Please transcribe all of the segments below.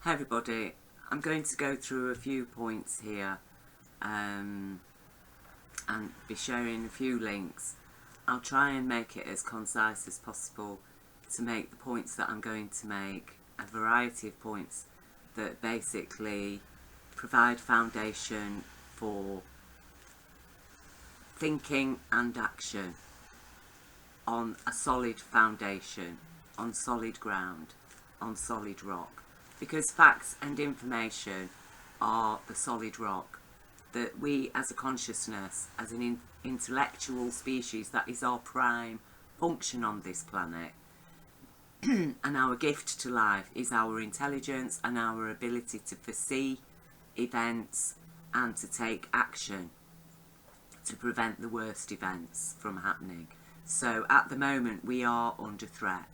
Hi everybody, I'm going to go through a few points here and be sharing a few links. I'll try and make it as concise as possible to make the points that I'm going to make, a variety of points that basically provide foundation for thinking and action on a solid foundation, on solid ground, on solid rock. Because facts and information are the solid rock that we as a consciousness, as an intellectual species, that is our prime function on this planet. And our gift to life is our intelligence and our ability to foresee events and to take action to prevent the worst events from happening. So at the moment we are under threat.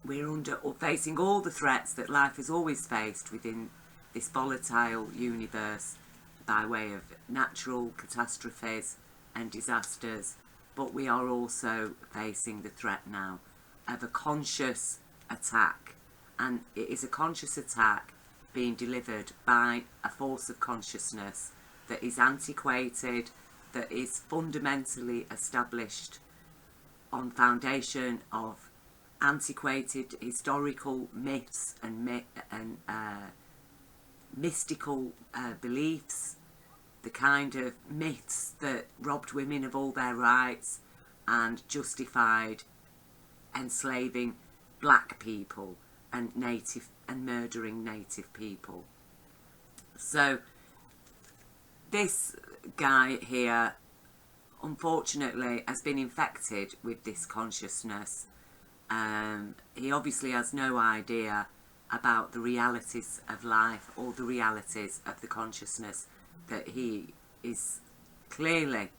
We're facing all the threats that life has always faced within this volatile universe by way of natural catastrophes and disasters, but we are also facing the threat now of a conscious attack, and it is a conscious attack being delivered by a force of consciousness that is antiquated, that is fundamentally established on foundation of antiquated historical myths and mystical beliefs, the kind of myths that robbed women of all their rights and justified enslaving black people and murdering native people. So this guy here unfortunately has been infected with this consciousness. He obviously has no idea about the realities of life or the realities of the consciousness that he is clearly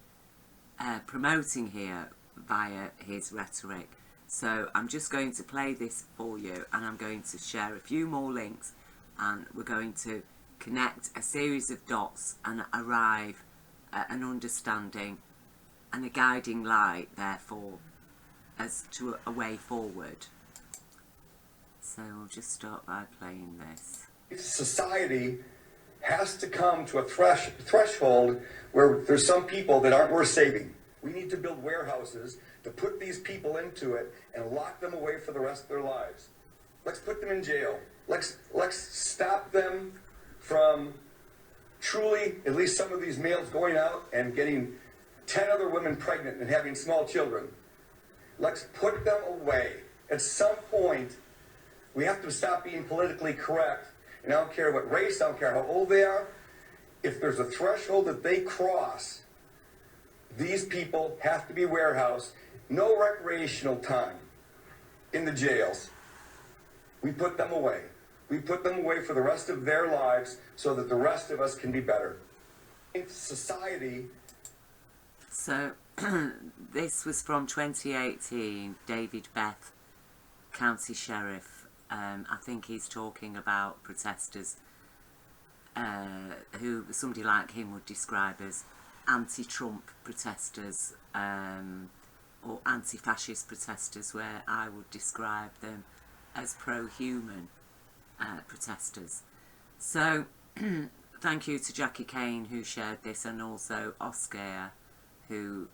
promoting here via his rhetoric. So I'm just going to play this for you, and I'm going to share a few more links, and we're going to connect a series of dots and arrive at an understanding and a guiding light, therefore, as to a way forward. So we'll just start by playing this. Society has to come to a threshold where there's some people that aren't worth saving. We need to build warehouses to put these people into it and lock them away for the rest of their lives. Let's put them in jail. Let's stop them from truly, at least some of these males, going out and getting 10 other women pregnant and having small children. Let's put them away. At some point, we have to stop being politically correct. And I don't care what race, I don't care how old they are. If there's a threshold that they cross, these people have to be warehoused. No recreational time in the jails. We put them away. We put them away for the rest of their lives so that the rest of us can be better. In society. So this was from 2018, David Beth, County Sheriff. I think he's talking about protesters who somebody like him would describe as anti-Trump protesters or anti-fascist protesters, where I would describe them as pro-human protesters. So thank you to Jackie Kane who shared this, and also Oscar, who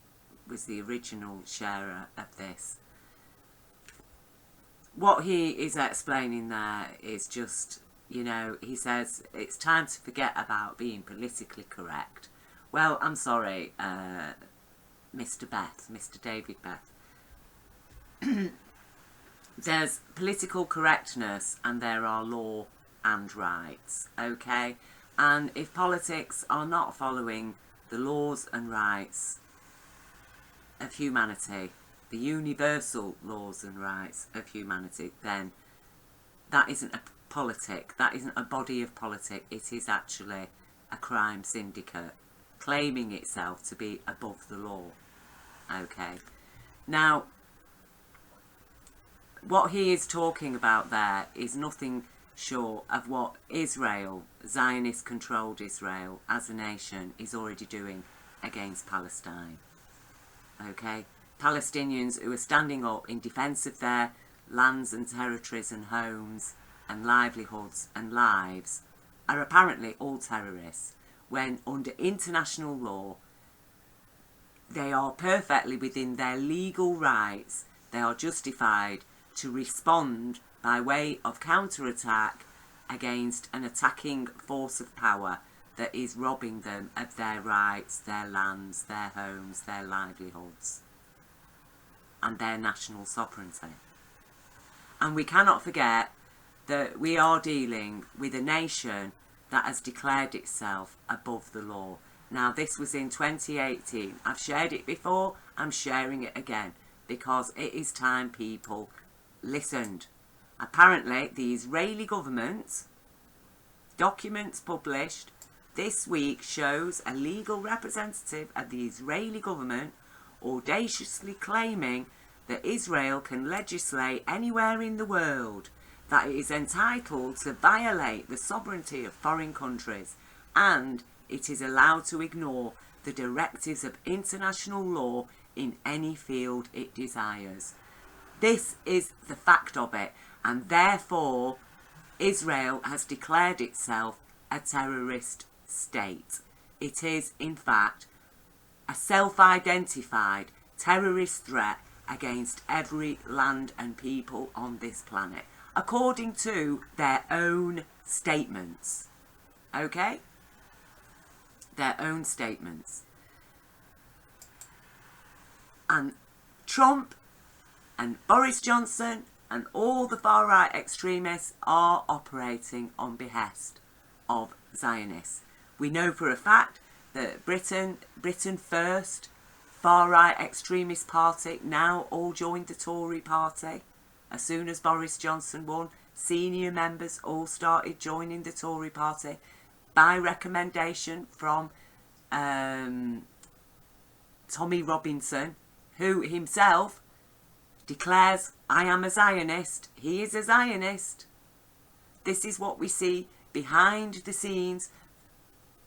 was the original sharer of this. What he is explaining there is just, you know, he says it's time to forget about being politically correct. Well, I'm sorry, Mr. Beth, Mr. David Beth. There's political correctness and there are law and rights, okay? And if politics are not following the laws and rights of humanity, the universal laws and rights of humanity, then that isn't a politic, that isn't a body of politic, it is actually a crime syndicate claiming itself to be above the law. Okay, now what he is talking about there is nothing short of what Israel, Zionist controlled Israel as a nation, is already doing against Palestine. Okay, Palestinians who are standing up in defence of their lands and territories and homes and livelihoods and lives are apparently all terrorists, when under international law they are perfectly within their legal rights, they are justified to respond by way of counterattack against an attacking force of power that is robbing them of their rights, their lands, their homes, their livelihoods, and their national sovereignty. And we cannot forget that we are dealing with a nation that has declared itself above the law. Now, this was in 2018. I've shared it before, I'm sharing it again, because it is time people listened. Apparently, the Israeli government, documents published this week, shows a legal representative of the Israeli government audaciously claiming that Israel can legislate anywhere in the world, that it is entitled to violate the sovereignty of foreign countries, and it is allowed to ignore the directives of international law in any field it desires. This is the fact of it, and therefore Israel has declared itself a terrorist state. It is, in fact, a self-identified terrorist threat against every land and people on this planet, according to their own statements. Okay? Their own statements. And Trump and Boris Johnson and all the far-right extremists are operating on behest of Zionists. We know for a fact that Britain First, far-right extremist party, now all joined the Tory party. As soon as Boris Johnson won, senior members all started joining the Tory party by recommendation from Tommy Robinson, who himself declares, I am a Zionist. He is a Zionist. This is what we see behind the scenes,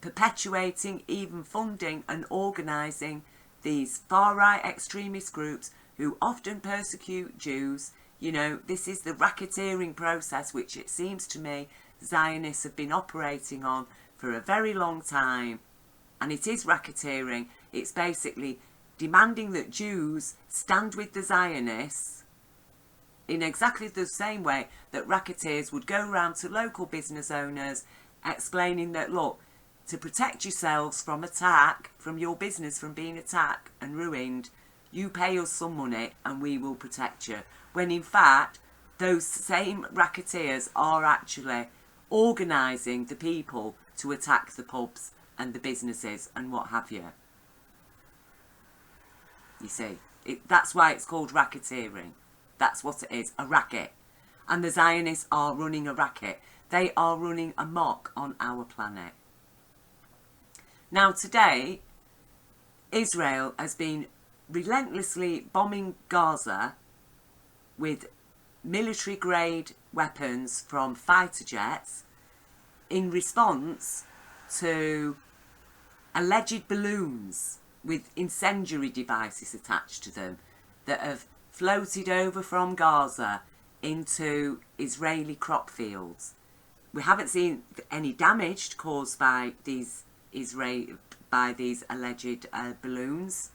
perpetuating, even funding and organising these far-right extremist groups who often persecute Jews. You know, this is the racketeering process which it seems to me Zionists have been operating on for a very long time. And it is racketeering. It's basically demanding that Jews stand with the Zionists in exactly the same way that racketeers would go around to local business owners explaining that, look, to protect yourselves from attack, from your business from being attacked and ruined, you pay us some money and we will protect you. When in fact, those same racketeers are actually organising the people to attack the pubs and the businesses and what have you. You see, that's why it's called racketeering. That's what it is, a racket. And the Zionists are running a racket. They are running amok on our planet. Now today, Israel has been relentlessly bombing Gaza with military-grade weapons from fighter jets in response to alleged balloons with incendiary devices attached to them that have floated over from Gaza into Israeli crop fields. We haven't seen any damage caused by these alleged balloons.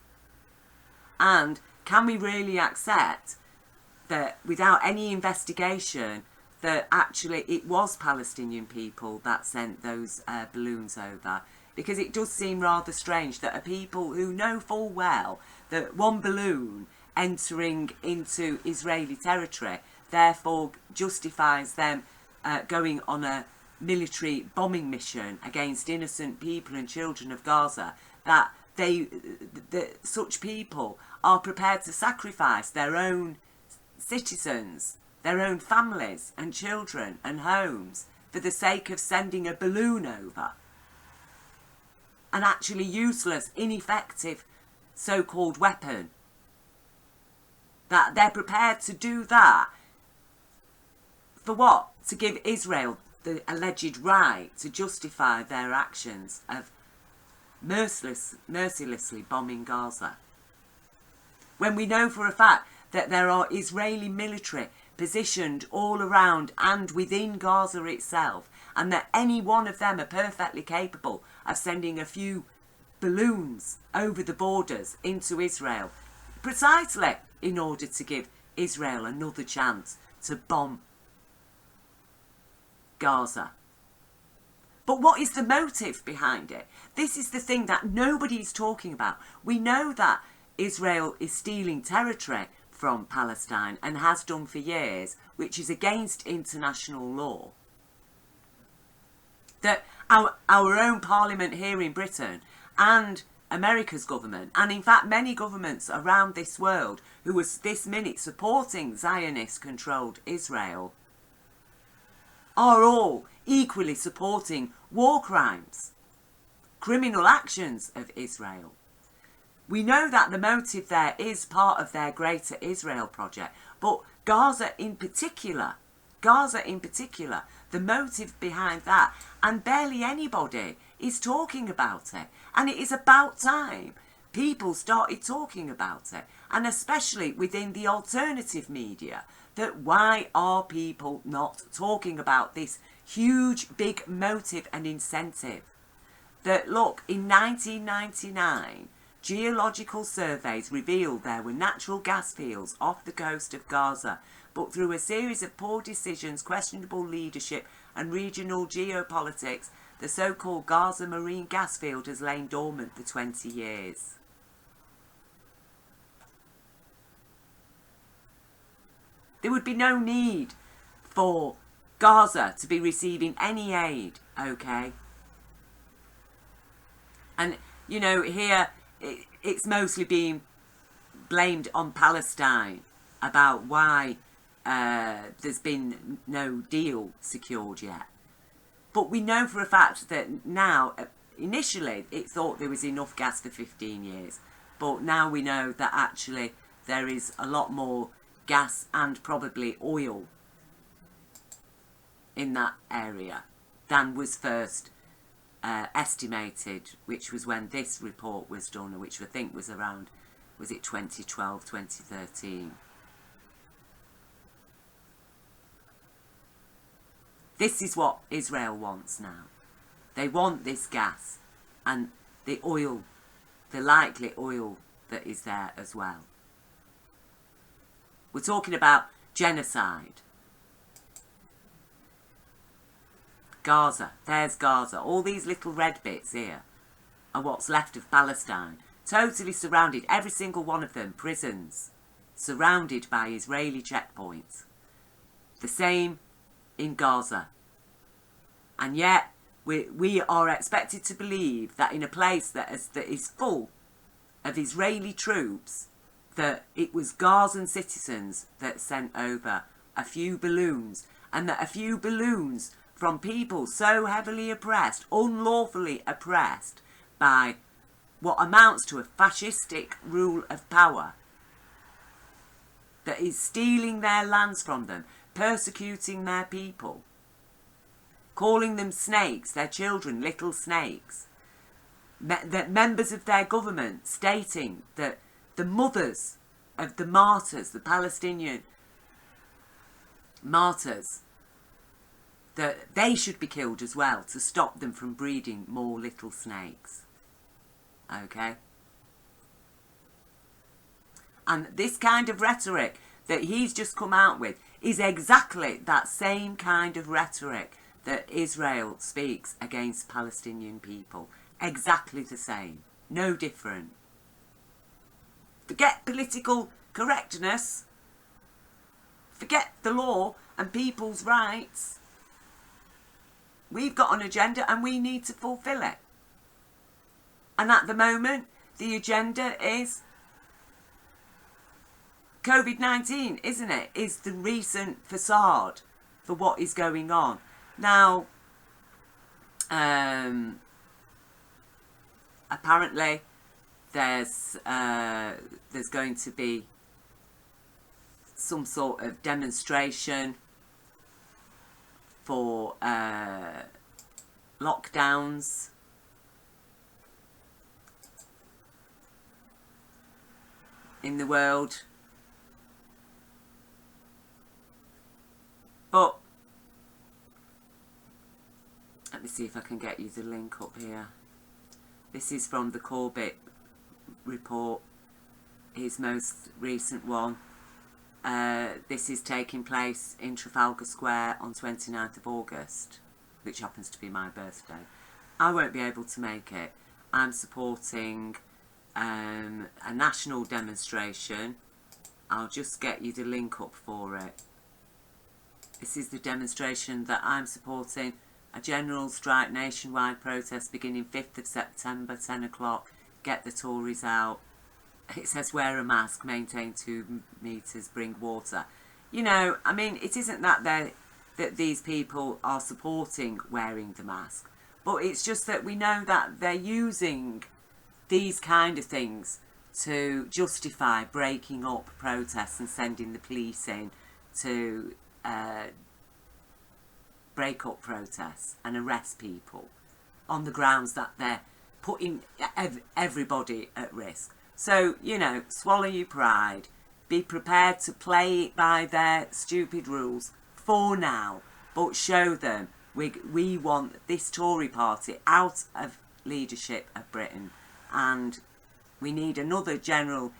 And can we really accept that without any investigation that actually it was Palestinian people that sent those balloons over? Because it does seem rather strange that a people who know full well that one balloon entering into Israeli territory therefore justifies them going on a military bombing mission against innocent people and children of Gaza, that such people are prepared to sacrifice their own citizens, their own families and children and homes for the sake of sending a balloon over. An actually useless, ineffective so-called weapon. That they're prepared to do that. For what? To give Israel the alleged right to justify their actions of mercilessly bombing Gaza. When we know for a fact that there are Israeli military positioned all around and within Gaza itself, and that any one of them are perfectly capable of sending a few balloons over the borders into Israel, precisely in order to give Israel another chance to bomb Gaza. But what is the motive behind it? This is the thing that nobody's talking about. We know that Israel is stealing territory from Palestine and has done for years, which is against international law. That our own parliament here in Britain and America's government, and in fact many governments around this world who are this minute supporting Zionist-controlled Israel, are all equally supporting war crimes, criminal actions of Israel. We know that the motive there is part of their Greater Israel project, but Gaza in particular, the motive behind that, and barely anybody is talking about it. And it is about time people started talking about it, and especially within the alternative media, that why are people not talking about this huge big motive and incentive? That look, in 1999, geological surveys revealed there were natural gas fields off the coast of Gaza, but through a series of poor decisions, questionable leadership and regional geopolitics, the so-called Gaza marine gas field has lain dormant for 20 years. There would be no need for Gaza to be receiving any aid, okay? And, you know, here it's mostly being blamed on Palestine about why there's been no deal secured yet. But we know for a fact that now, initially it thought there was enough gas for 15 years. But now we know that actually there is a lot more gas and probably oil in that area than was first estimated, which was when this report was done, which I think was around, was it 2012, 2013. This is what Israel wants now. They want this gas and the oil, the likely oil that is there as well. We're talking about genocide. Gaza, there's Gaza. All these little red bits here are what's left of Palestine. Totally surrounded, every single one of them, prisons. Surrounded by Israeli checkpoints. The same in Gaza. And yet, we are expected to believe that in a place that is full of Israeli troops, that it was Gazan citizens that sent over a few balloons, and that a few balloons from people so heavily oppressed, unlawfully oppressed by what amounts to a fascistic rule of power that is stealing their lands from them, persecuting their people, calling them snakes, their children little snakes, that members of their government stating that the mothers of the martyrs, the Palestinian martyrs, that they should be killed as well to stop them from breeding more little snakes. Okay? And this kind of rhetoric that he's just come out with is exactly that same kind of rhetoric that Israel speaks against Palestinian people. Exactly the same. No different. Forget political correctness. Forget the law and people's rights. We've got an agenda and we need to fulfill it. And at the moment, the agenda is COVID-19, isn't it? Is the recent facade for what is going on. Now, apparently there's going to be some sort of demonstration for lockdowns in the world. But let me see if I can get you the link up here. This is from the Corbett report, his most recent one. This is taking place in Trafalgar Square on 29th of August, which happens to be my birthday. I won't be able to make it. I'm supporting a national demonstration. I'll just get you the link up for it. This is the demonstration that I'm supporting. A general strike nationwide protest beginning 5th of September, 10 o'clock. Get the Tories out. It says wear a mask, maintain 2 metres, bring water. You know, I mean, it isn't that these people are supporting wearing the mask, but it's just that we know that they're using these kind of things to justify breaking up protests and sending the police in to break up protests and arrest people on the grounds that they're putting everybody at risk. So, you know, swallow your pride. Be prepared to play it by their stupid rules for now, but show them we want this Tory party out of leadership of Britain, and we need another general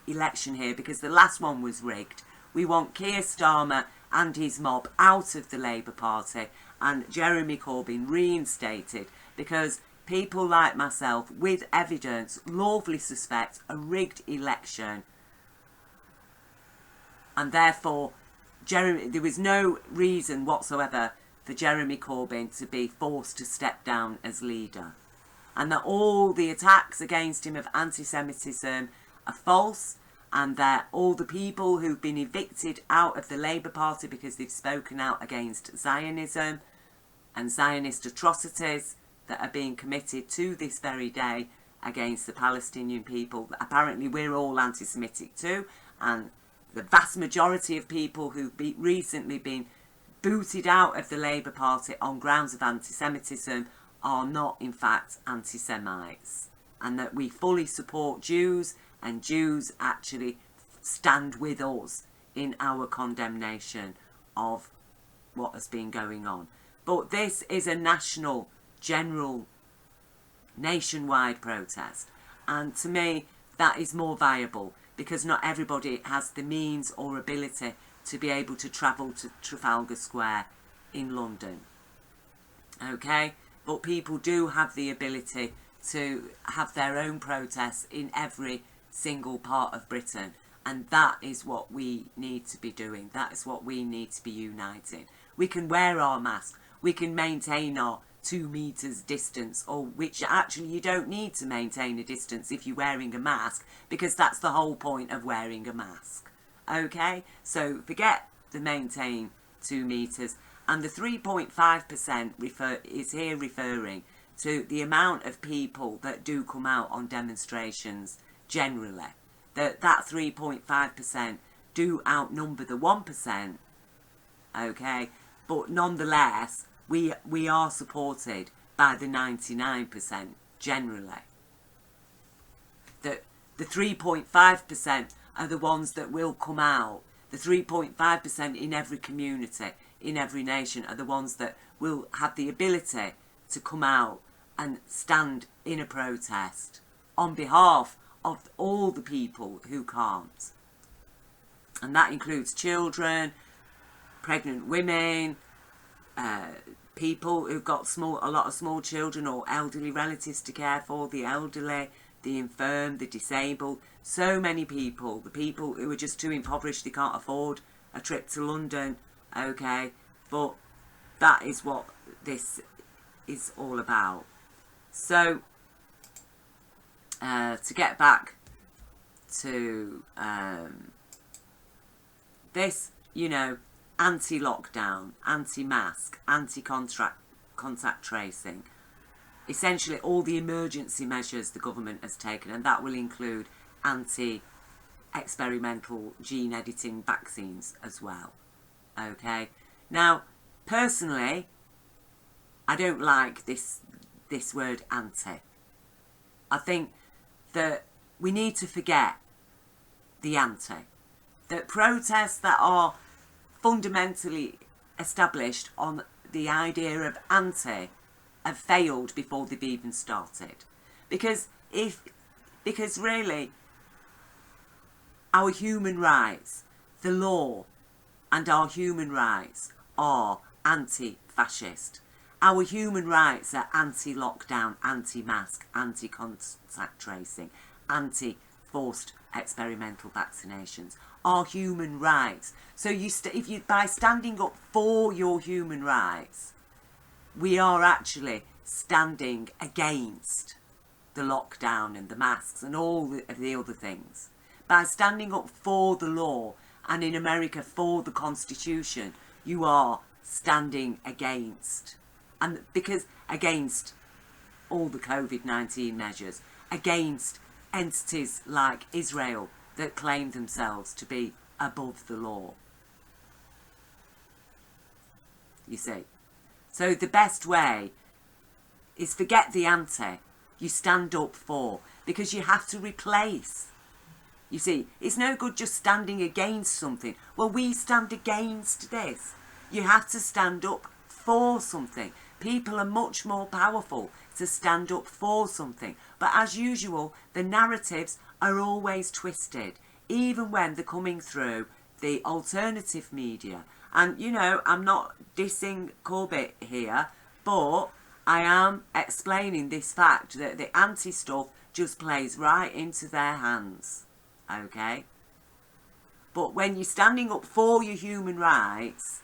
election here because the last one was rigged. We want Keir Starmer and his mob out of the Labour Party and Jeremy Corbyn reinstated, because people like myself with evidence lawfully suspect a rigged election, and therefore there was no reason whatsoever for Jeremy Corbyn to be forced to step down as leader, and that all the attacks against him of anti-Semitism are false, and that all the people who've been evicted out of the Labour Party because they've spoken out against Zionism and Zionist atrocities that are being committed to this very day against the Palestinian people. Apparently we're all anti-Semitic too, and the vast majority of people who've recently been booted out of the Labour Party on grounds of anti-Semitism are not in fact anti-Semites, and that we fully support Jews, and Jews actually stand with us in our condemnation of what has been going on. But this is a national, general, nationwide protest, and to me that is more viable, because not everybody has the means or ability to be able to travel to Trafalgar Square in London. Okay, but people do have the ability to have their own protests in every single part of Britain, and that is what we need to be doing. That is what we need to be uniting. We can wear our mask, we can maintain our 2 metres distance, or which actually you don't need to maintain a distance if you're wearing a mask, because that's the whole point of wearing a mask. Okay, so forget the maintain 2 metres, and the 3.5% is here referring to the amount of people that do come out on demonstrations generally. That 3.5% do outnumber the 1%, okay, but nonetheless we are supported by the 99% generally. The 3.5% are the ones that will come out. The 3.5% in every community, in every nation, are the ones that will have the ability to come out and stand in a protest on behalf of all the people who can't. And that includes children, pregnant women, people who've got a lot of small children or elderly relatives to care for, the elderly, the infirm, the disabled, so many people, the people who are just too impoverished, they can't afford a trip to London, okay, but that is what this is all about. So, to get back to this, you know, anti-lockdown, anti-mask, anti-contact tracing, essentially all the emergency measures the government has taken, and that will include anti-experimental gene editing vaccines as well. Okay, now personally I don't like this word anti. I think that we need to forget the anti, that protests that are fundamentally established on the idea of anti have failed before they've even started. Because really, our human rights, the law and our human rights are anti-fascist. Our human rights are anti-lockdown, anti-mask, anti-contact tracing, anti-forced experimental vaccinations. Our human rights. So by standing up for your human rights, we are actually standing against the lockdown and the masks and all the other things. By standing up for the law, and in America for the Constitution, you are standing against. And because against all the COVID-19 measures, against entities like Israel that claim themselves to be above the law. You see. So the best way is forget the anti. You stand up for. Because you have to replace. You see, it's no good just standing against something. Well, we stand against this. You have to stand up for something. People are much more powerful to stand up for something. But as usual, the narratives are always twisted, even when they're coming through the alternative media. And, you know, I'm not dissing Corbett here, but I am explaining this fact that the anti-stuff just plays right into their hands. Okay? But when you're standing up for your human rights,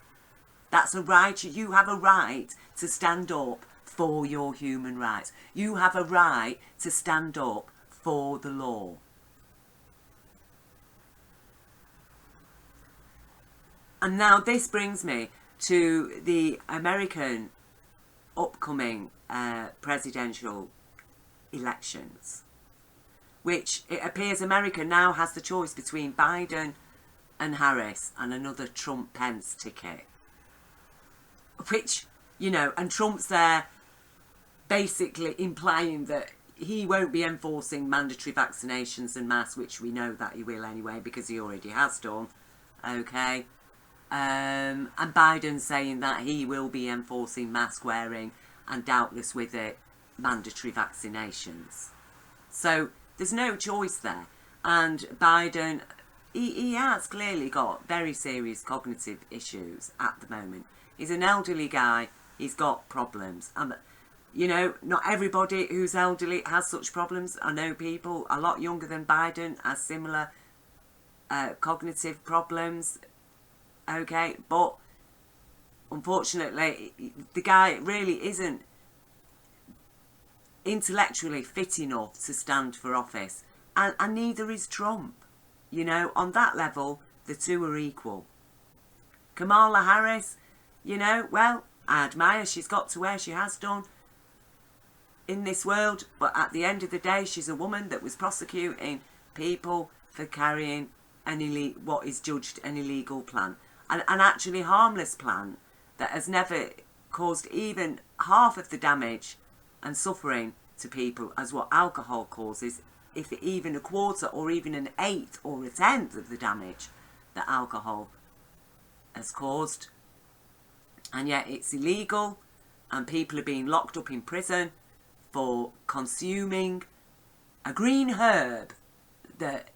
that's a right. You have a right to stand up for your human rights. You have a right to stand up for the law. And now this brings me to the American upcoming presidential elections, which it appears America now has the choice between Biden and Harris and another Trump-Pence ticket. Which, you know, and Trump's there basically implying that he won't be enforcing mandatory vaccinations and masks, which we know that he will anyway because he already has done. Okay. And Biden saying that he will be enforcing mask wearing and doubtless with it mandatory vaccinations. So there's no choice there. And Biden, he has clearly got very serious cognitive issues at the moment. He's an elderly guy. He's got problems. You know, not everybody who's elderly has such problems. I know people a lot younger than Biden has similar cognitive problems. Okay, but unfortunately, the guy really isn't intellectually fit enough to stand for office. And neither is Trump. You know, on that level, the two are equal. Kamala Harris, you know, well, I admire she's got to where she has done in this world. But at the end of the day, she's a woman that was prosecuting people for carrying what is judged an illegal plant. An actually harmless plant that has never caused even half of the damage and suffering to people as what alcohol causes, if even a quarter or even an eighth or a tenth of the damage that alcohol has caused. And yet it's illegal and people are being locked up in prison for consuming a green herb that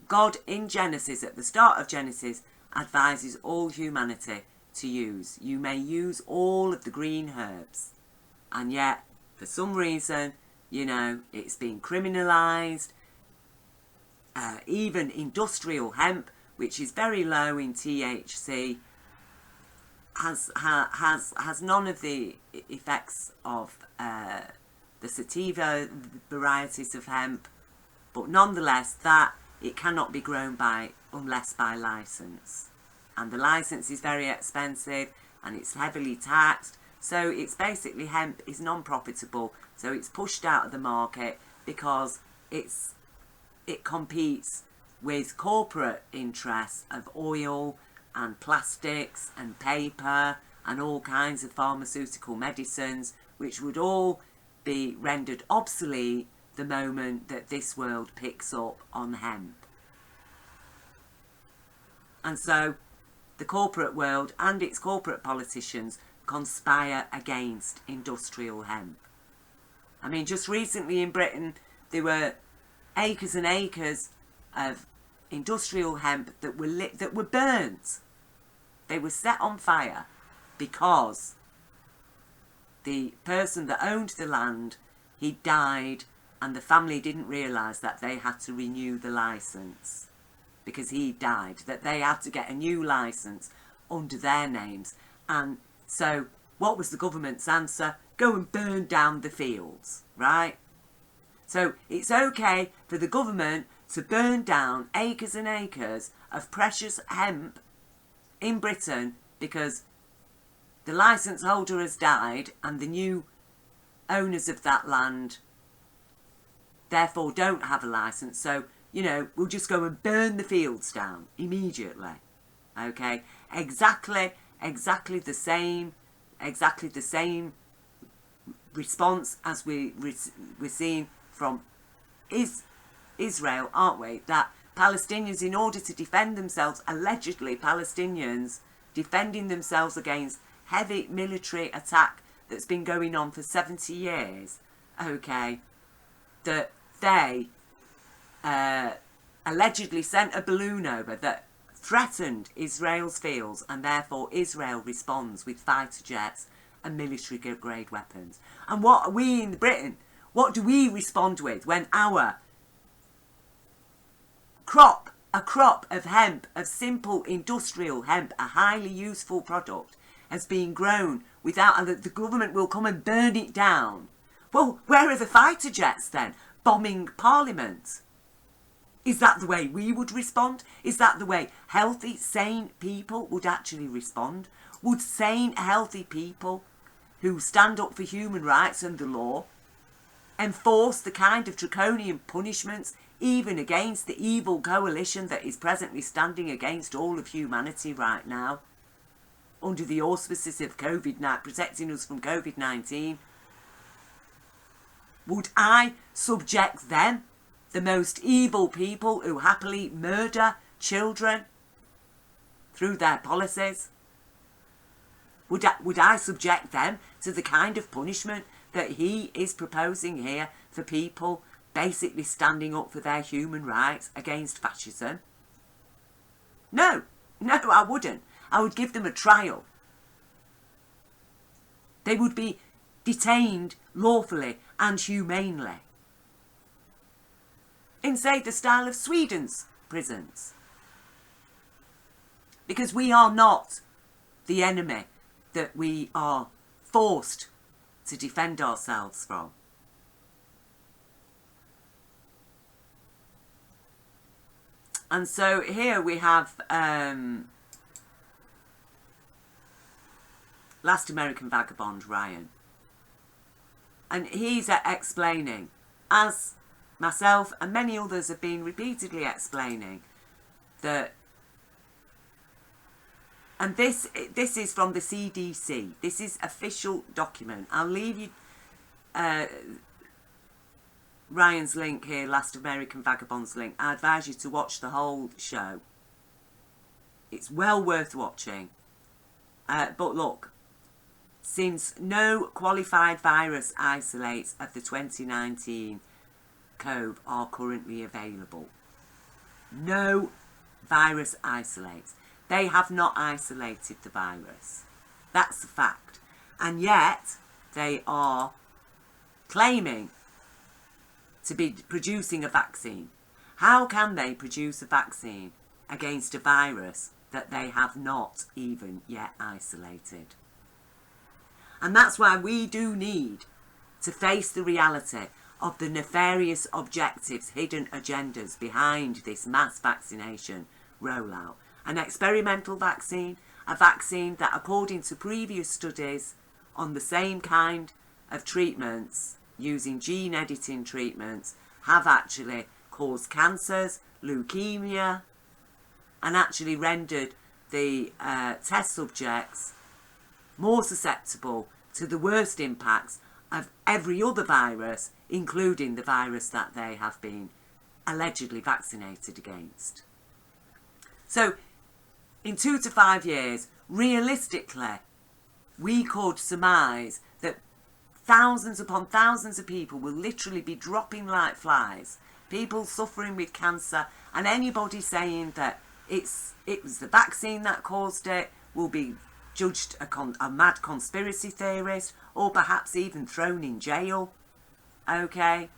God in Genesis, at the start of Genesis, advises all humanity to use. You may use all of the green herbs. And yet, for some reason, you know, it's been criminalised. Even industrial hemp, which is very low in THC, has none of the effects of the sativa varieties of hemp. But nonetheless, that it cannot be grown unless by licence. And the licence is very expensive and it's heavily taxed. So it's basically hemp is non-profitable. So it's pushed out of the market because it competes with corporate interests of oil and plastics and paper and all kinds of pharmaceutical medicines, which would all be rendered obsolete the moment that this world picks up on hemp. And so the corporate world and its corporate politicians conspire against industrial hemp. I mean, just recently in Britain, there were acres and acres of industrial hemp that were burnt. They were set on fire because the person that owned the land, he died, and the family didn't realise that they had to renew the licence because he died, that they had to get a new licence under their names. And so what was the government's answer? Go and burn down the fields, right? So it's okay for the government to burn down acres and acres of precious hemp in Britain because the licence holder has died and the new owners of that land therefore don't have a licence. So, you know, we'll just go and burn the fields down immediately. Okay? Exactly the same response as we're seeing from Israel, aren't we? That Palestinians, in order to defend themselves, allegedly Palestinians defending themselves against heavy military attack that's been going on for 70 years, okay, that they allegedly sent a balloon over that threatened Israel's fields, and therefore Israel responds with fighter jets and military-grade weapons. And what are we in Britain, what do we respond with when our a crop of hemp, of simple industrial hemp, a highly useful product, has been grown without, and the government will come and burn it down? Well, where are the fighter jets then? Bombing Parliament? Is that the way we would respond? Is that the way healthy, sane people would actually respond? Would sane, healthy people who stand up for human rights and the law enforce the kind of draconian punishments even against the evil coalition that is presently standing against all of humanity right now, under the auspices of COVID-19, protecting us from COVID-19? Would I subject them, the most evil people who happily murder children through their policies, would I subject them to the kind of punishment that he is proposing here for people basically standing up for their human rights against fascism? No, I wouldn't. I would give them a trial. They would be detained lawfully and humanely in, say, the style of Sweden's prisons. Because we are not the enemy that we are forced to defend ourselves from. And so here we have Last American Vagabond, Ryan. And he's explaining, as myself and many others have been repeatedly explaining, that, and this is from the CDC, this is official document. I'll leave you Ryan's link here, Last American Vagabond's link. I advise you to watch the whole show. It's well worth watching. But look, since no qualified virus isolates of the 2019 cove are currently available, no virus isolates. They have not isolated the virus. That's a fact. And yet, they are claiming to be producing a vaccine. How can they produce a vaccine against a virus that they have not even yet isolated? And that's why we do need to face the reality of the nefarious objectives, hidden agendas behind this mass vaccination rollout. An experimental vaccine, a vaccine that, according to previous studies on the same kind of treatments, using gene editing treatments, have actually caused cancers, leukemia, and actually rendered the test subjects more susceptible to the worst impacts of every other virus, including the virus that they have been allegedly vaccinated against. So in 2 to 5 years, realistically, we could surmise that thousands upon thousands of people will literally be dropping like flies. People suffering with cancer, and anybody saying that it was the vaccine that caused it will be judged a mad conspiracy theorist, or perhaps even thrown in jail. Okay?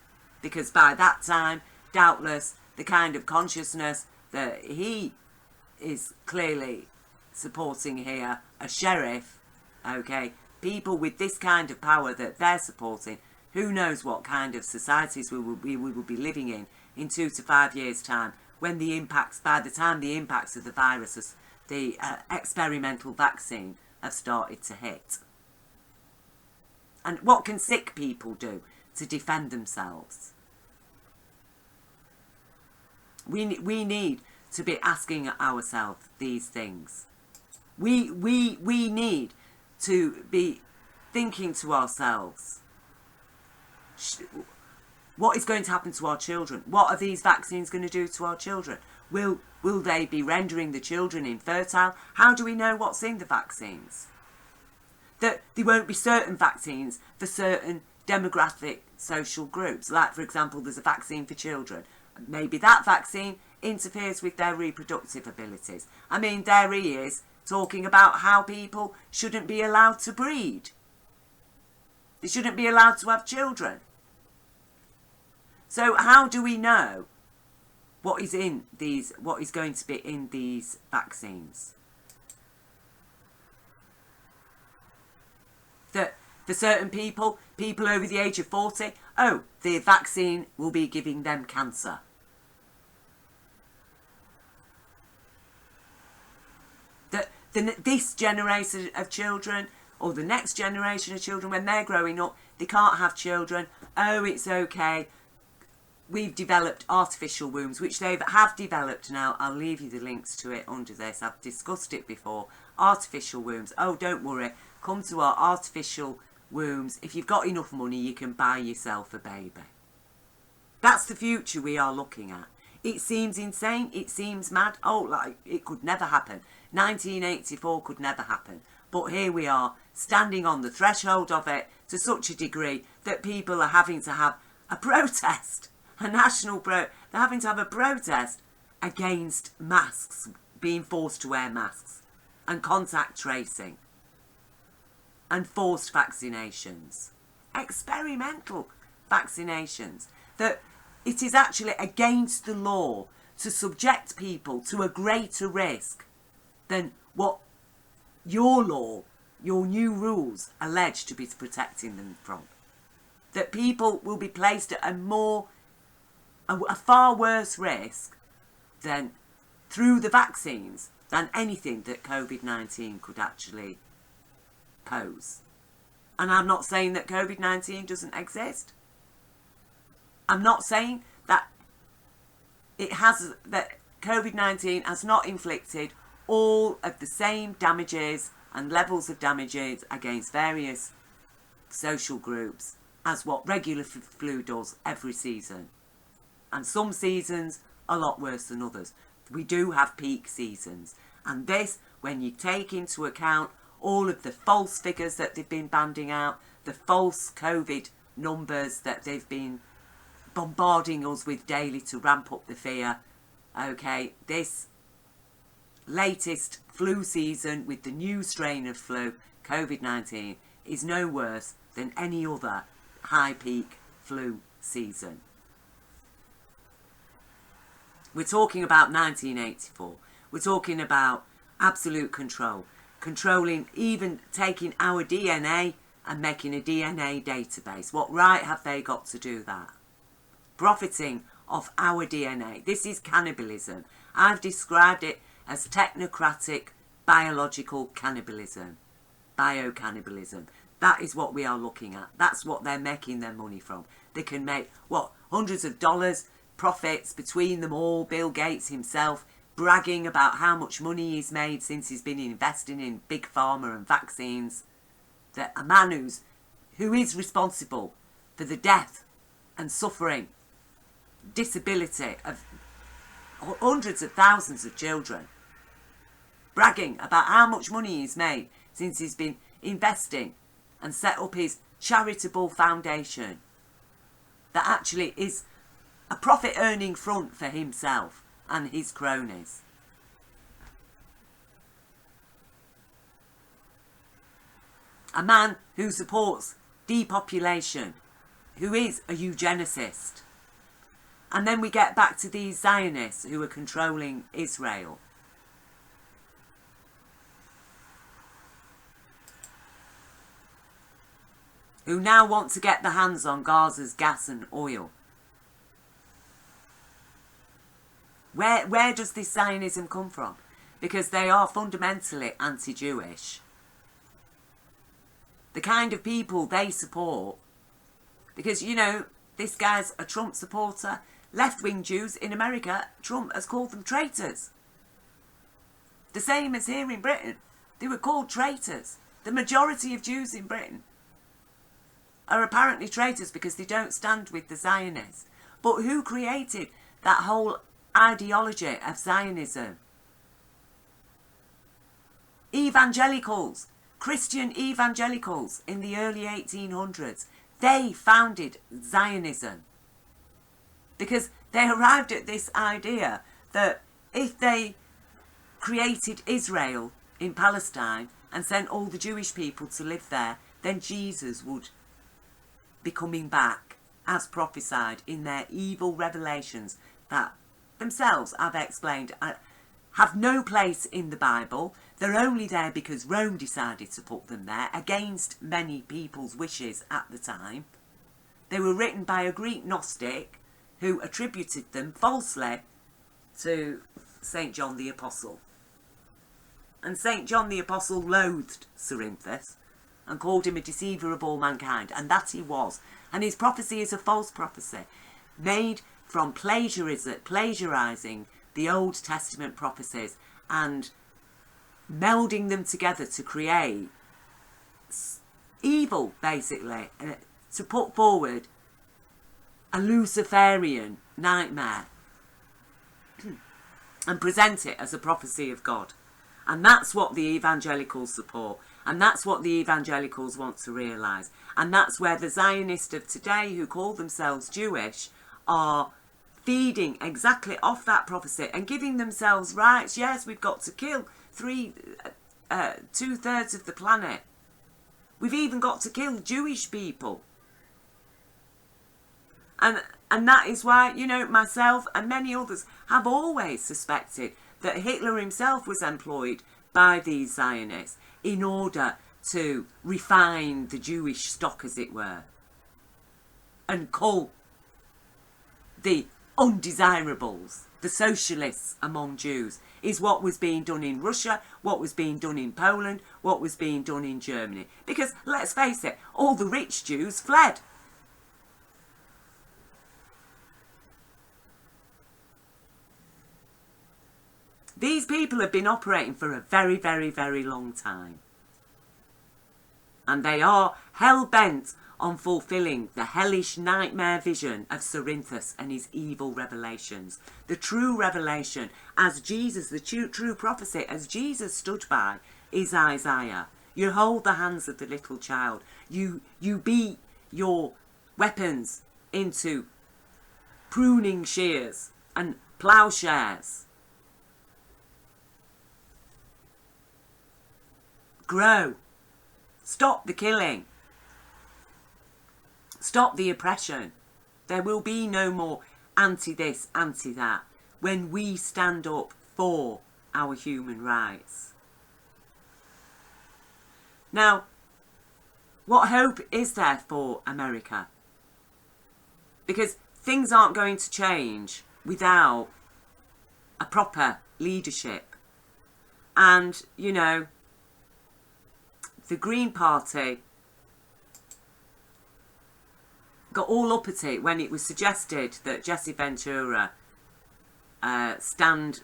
Because by that time, doubtless, the kind of consciousness that he is clearly supporting here, a sheriff, okay, people with this kind of power that they're supporting, who knows what kind of societies we will be living in 2 to 5 years' time, when the impacts, by the time the impacts of the virus, the experimental vaccine have started to hit. And what can sick people do to defend themselves? We need to be asking ourselves these things. We need to be thinking to ourselves, what is going to happen to our children? What are these vaccines going to do to our children? Will they be rendering the children infertile? How do we know what's in the vaccines? That there won't be certain vaccines for certain demographic social groups. Like, for example, there's a vaccine for children. Maybe that vaccine interferes with their reproductive abilities. I mean, there he is talking about how people shouldn't be allowed to breed. They shouldn't be allowed to have children. So how do we know what is going to be in these vaccines? That for certain people over the age of 40, the vaccine will be giving them cancer. That this generation of children, or the next generation of children, when they're growing up, they can't have children. Oh, it's okay. We've developed artificial wombs, which they have developed now. I'll leave you the links to it under this. I've discussed it before. Artificial wombs. Oh, don't worry. Come to our artificial wombs. If you've got enough money, you can buy yourself a baby. That's the future we are looking at. It seems insane. It seems mad. Oh, like it could never happen. 1984 could never happen. But here we are, standing on the threshold of it to such a degree that people are having to have a protest. A national they're having to have a protest against masks, being forced to wear masks, and contact tracing, and forced vaccinations, experimental vaccinations, that it is actually against the law to subject people to a greater risk than what your law, your new rules allege to be protecting them from. That people will be placed at a far worse risk than through the vaccines than anything that COVID-19 could actually pose. And I'm not saying that COVID-19 doesn't exist. I'm not saying that that COVID-19 has not inflicted all of the same damages and levels of damages against various social groups as what regular flu does every season. And some seasons a lot worse than others. We do have peak seasons. And this, when you take into account all of the false figures that they've been banding out, the false COVID numbers that they've been bombarding us with daily to ramp up the fear, okay, this latest flu season with the new strain of flu, COVID-19, is no worse than any other high peak flu season. We're talking about 1984. We're talking about absolute control. Controlling, even taking our DNA and making a DNA database. What right have they got to do that? Profiting off our DNA. This is cannibalism. I've described it as technocratic biological cannibalism. Biocannibalism. That is what we are looking at. That's what they're making their money from. They can make, hundreds of dollars profits between them all. Bill Gates himself bragging about how much money he's made since he's been investing in big pharma and vaccines. That a man who is responsible for the death and suffering, disability of hundreds of thousands of children. bragging about how much money he's made since he's been investing and set up his charitable foundation that actually is a profit-earning front for himself and his cronies. A man who supports depopulation, who is a eugenicist. And then we get back to these Zionists who are controlling Israel. Who now want to get their hands on Gaza's gas and oil. Where does this Zionism come from? Because they are fundamentally anti-Jewish. The kind of people they support. Because, you know, this guy's a Trump supporter. Left-wing Jews in America, Trump has called them traitors. The same as here in Britain. They were called traitors. The majority of Jews in Britain are apparently traitors because they don't stand with the Zionists. But who created that whole ideology of Zionism? Evangelicals, Christian evangelicals in the early 1800s. They founded Zionism because they arrived at this idea that if they created Israel in Palestine and sent all the Jewish people to live there, then Jesus would be coming back as prophesied in their evil revelations that themselves, I've explained, have no place in the Bible. They're only there because Rome decided to put them there against many people's wishes at the time. They were written by a Greek Gnostic who attributed them falsely to St. John the Apostle. And St. John the Apostle loathed Cerinthus and called him a deceiver of all mankind, and that he was. And his prophecy is a false prophecy, made from plagiarising the Old Testament prophecies and melding them together to create evil, basically, to put forward a Luciferian nightmare and present it as a prophecy of God. And that's what the evangelicals support. And that's what the evangelicals want to realise. And that's where the Zionists of today, who call themselves Jewish, are feeding exactly off that prophecy and giving themselves rights. Yes, we've got to kill 2/3 of the planet. We've even got to kill Jewish people. And that is why, you know, myself and many others have always suspected that Hitler himself was employed by these Zionists in order to refine the Jewish stock, as it were, and cull the undesirables, the socialists among Jews, is what was being done in Russia, what was being done in Poland, what was being done in Germany. Because, let's face it, all the rich Jews fled. These people have been operating for a very, very, very long time. And they are hell-bent on fulfilling the hellish nightmare vision of Cerinthus and his evil revelations. The true revelation, as Jesus, the true prophecy, as Jesus stood by, is Isaiah. You hold the hands of the little child. You beat your weapons into pruning shears and ploughshares. Grow. Stop the killing. Stop the oppression. There will be no more anti-this, anti-that when we stand up for our human rights. Now, what hope is there for America? Because things aren't going to change without a proper leadership. And, you know, the Green Party got all uppity when it was suggested that Jesse Ventura stand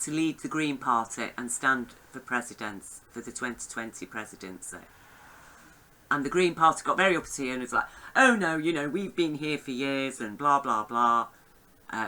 to lead the Green Party and stand for presidents for the 2020 presidency. And the Green Party got very uppity and was like, oh no, you know, we've been here for years and blah, blah, blah.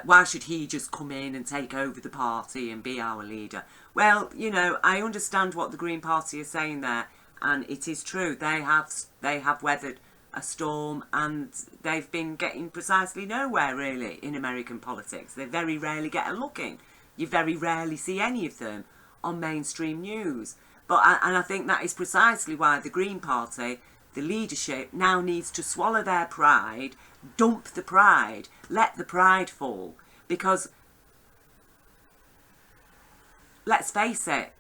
Why should he just come in and take over the party and be our leader? Well, you know, I understand what the Green Party is saying there, and it is true. They have weathered a storm, and they've been getting precisely nowhere, really, in American politics. They very rarely get a look in. You very rarely see any of them on mainstream news. And I think that is precisely why the Green Party, the leadership, now needs to swallow their pride, dump the pride, let the pride fall. Because, let's face it,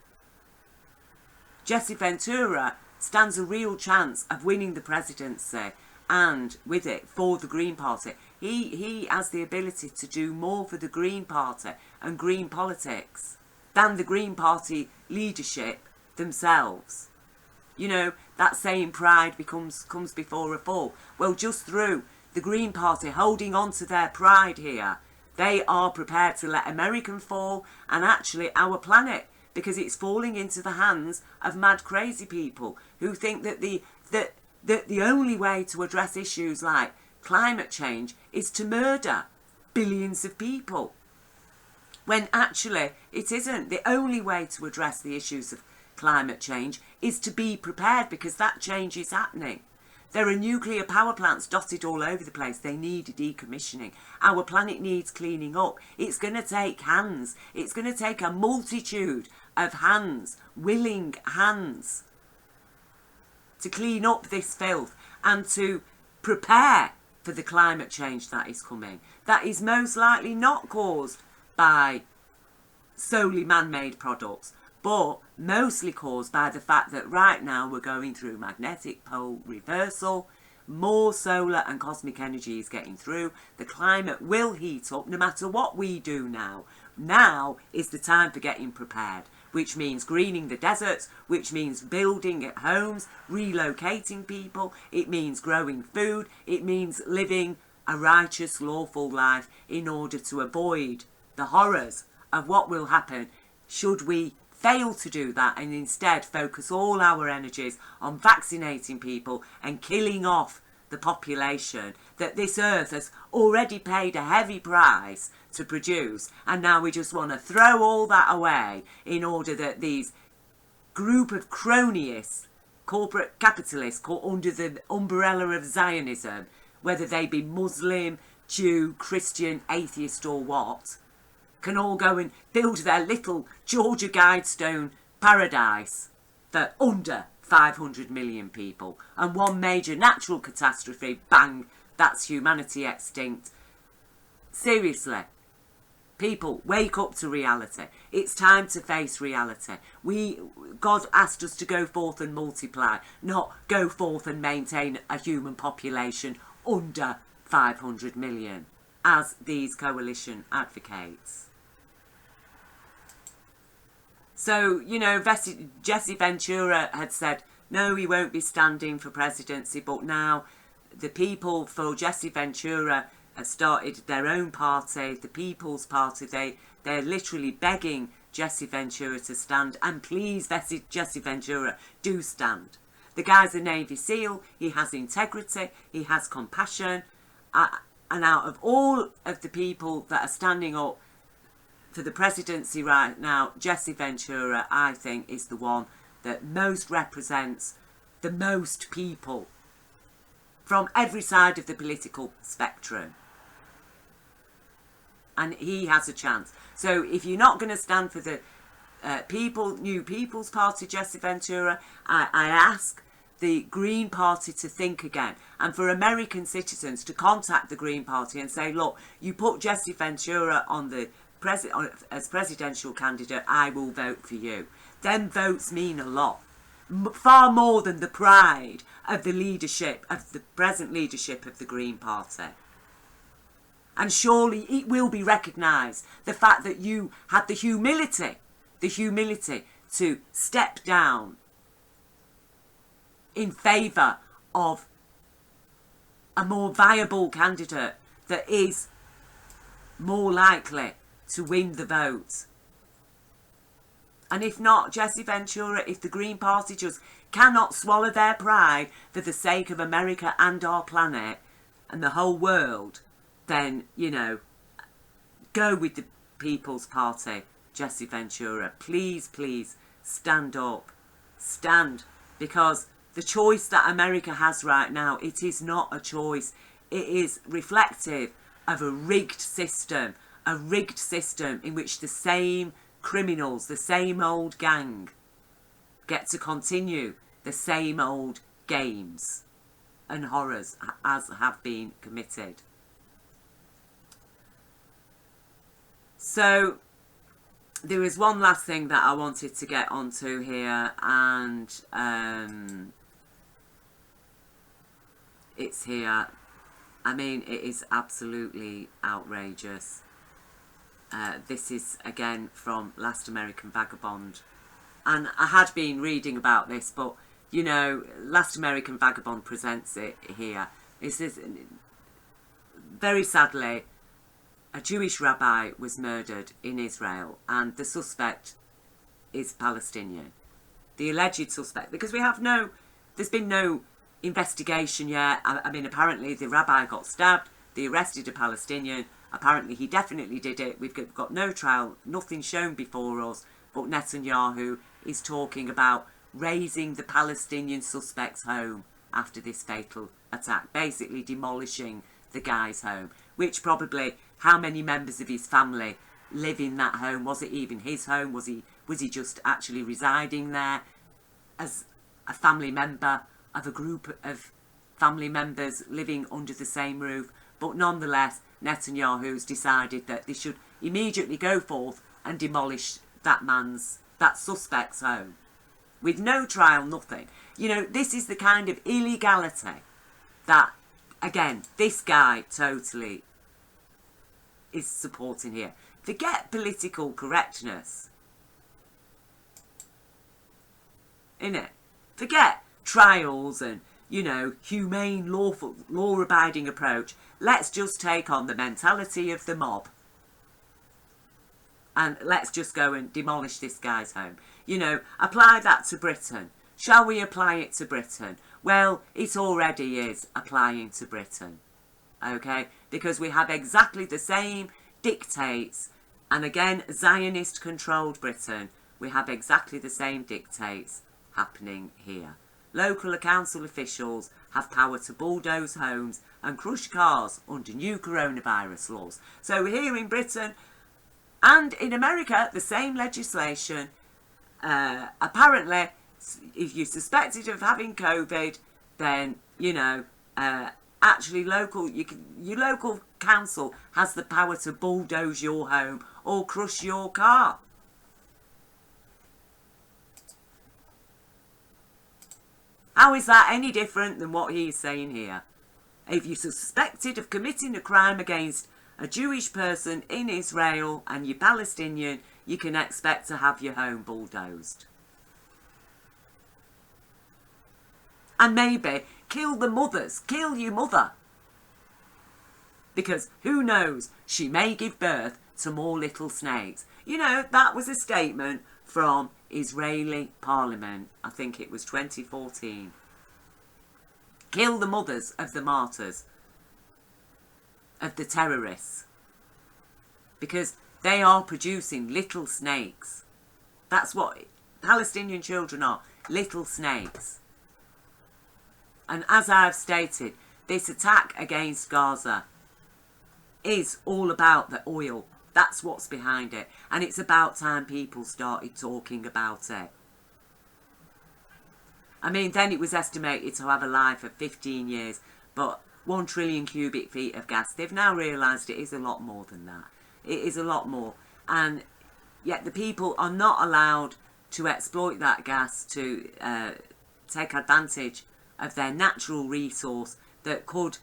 Jesse Ventura stands a real chance of winning the presidency, and with it, for the Green Party. He has the ability to do more for the Green Party and Green politics than the Green Party leadership themselves. You know, that saying pride comes before a fall. Well, just through the Green Party holding on to their pride here, they are prepared to let America fall, and actually our planet, because it's falling into the hands of mad crazy people who think that the only way to address issues like climate change is to murder billions of people. When actually it isn't. The only way to address the issues of climate change is to be prepared, because that change is happening. There are nuclear power plants dotted all over the place. They need decommissioning. Our planet needs cleaning up. It's going to take hands. It's going to take a multitude of hands, willing hands, to clean up this filth and to prepare for the climate change that is coming. That is most likely not caused by solely man-made products, but mostly caused by the fact that right now we're going through magnetic pole reversal. More solar and cosmic energy is getting through. The climate will heat up no matter what we do now. Now is the time for getting prepared, which means greening the deserts, which means building homes, relocating people. It means growing food. It means living a righteous, lawful life in order to avoid the horrors of what will happen should we fail to do that and instead focus all our energies on vaccinating people and killing off the population that this earth has already paid a heavy price to produce, and now we just want to throw all that away in order that these group of cronyists, corporate capitalists caught under the umbrella of Zionism, whether they be Muslim, Jew, Christian, atheist or what, can all go and build their little Georgia Guidestone paradise for under 500 million people. And one major natural catastrophe, bang, that's humanity extinct. Seriously, people, wake up to reality. It's time to face reality. God asked us to go forth and multiply, not go forth and maintain a human population under 500 million, as these coalition advocates. So, you know, Jesse Ventura had said, no, he won't be standing for presidency, but now the people for Jesse Ventura have started their own party, the People's Party. They're literally begging Jesse Ventura to stand, and please, Jesse Ventura, do stand. The guy's a Navy SEAL, he has integrity, he has compassion, and out of all of the people that are standing up for the presidency right now, Jesse Ventura, I think, is the one that most represents the most people from every side of the political spectrum. And he has a chance. So if you're not going to stand for the New People's Party, Jesse Ventura, I ask the Green Party to think again, and for American citizens to contact the Green Party and say, look, you put Jesse Ventura on the as presidential candidate, I will vote for you. Them votes mean a lot, far more than the pride of the leadership, of the present leadership of the Green Party. And surely it will be recognised, the fact that you had the humility to step down in favour of a more viable candidate that is more likely to win the vote. And if not, Jesse Ventura, if the Green Party just cannot swallow their pride for the sake of America and our planet and the whole world, then, you know, Go with the People's Party, Jesse Ventura. Please, please, stand up. Stand. Because the choice that America has right now, it is not a choice. It is reflective of a rigged system in which the same criminals, the same old gang, get to continue the same old games and horrors as have been committed. So there is one last thing that I wanted to get onto here, and it's here. I mean, it is absolutely outrageous. This is again from Last American Vagabond, and I had been reading about this, but you know, Last American Vagabond presents it here. It says, very sadly, a Jewish rabbi was murdered in Israel, and the suspect is Palestinian. The alleged suspect, because there's been no investigation yet. I mean, apparently the rabbi got stabbed, they arrested a Palestinian, apparently he definitely did it, we've got no trial, nothing shown before us, but Netanyahu is talking about razing the Palestinian suspect's home after this fatal attack, basically demolishing the guy's home, which probably, how many members of his family live in that home? Was it even his home? Was he just actually residing there as a family member of a group of family members living under the same roof? But nonetheless, Netanyahu's decided that they should immediately go forth and demolish that suspect's home. With no trial, nothing. You know, this is the kind of illegality that, again, this guy totally is supporting here. Forget political correctness. Innit? Forget trials and, you know, humane, lawful, law-abiding approach. Let's just take on the mentality of the mob. And let's just go and demolish this guy's home. You know, apply that to Britain. Shall we apply it to Britain? Well, it already is applying to Britain. Okay? Because we have exactly the same dictates. And again, Zionist-controlled Britain. We have exactly the same dictates happening here. Local council officials have power to bulldoze homes and crush cars under new coronavirus laws. So here in Britain and in America, the same legislation. Apparently, if you're suspected of having COVID, then, you know, actually your local council has the power to bulldoze your home or crush your car. How is that any different than what he's saying here? If you're suspected of committing a crime against a Jewish person in Israel and you're Palestinian, you can expect to have your home bulldozed. And maybe kill the mothers, kill your mother. Because who knows, she may give birth to more little snakes. You know, that was a statement from Israeli Parliament. I think it was 2014. Kill the mothers of the martyrs, of the terrorists. Because they are producing little snakes. That's what Palestinian children are, little snakes. And as I have stated, this attack against Gaza is all about the oil. That's what's behind it. And it's about time people started talking about it. I mean, then it was estimated to have a life of 15 years, but 1 trillion cubic feet of gas. They've now realised it is a lot more than that. It is a lot more. And yet the people are not allowed to exploit that gas to take advantage of their natural resource that could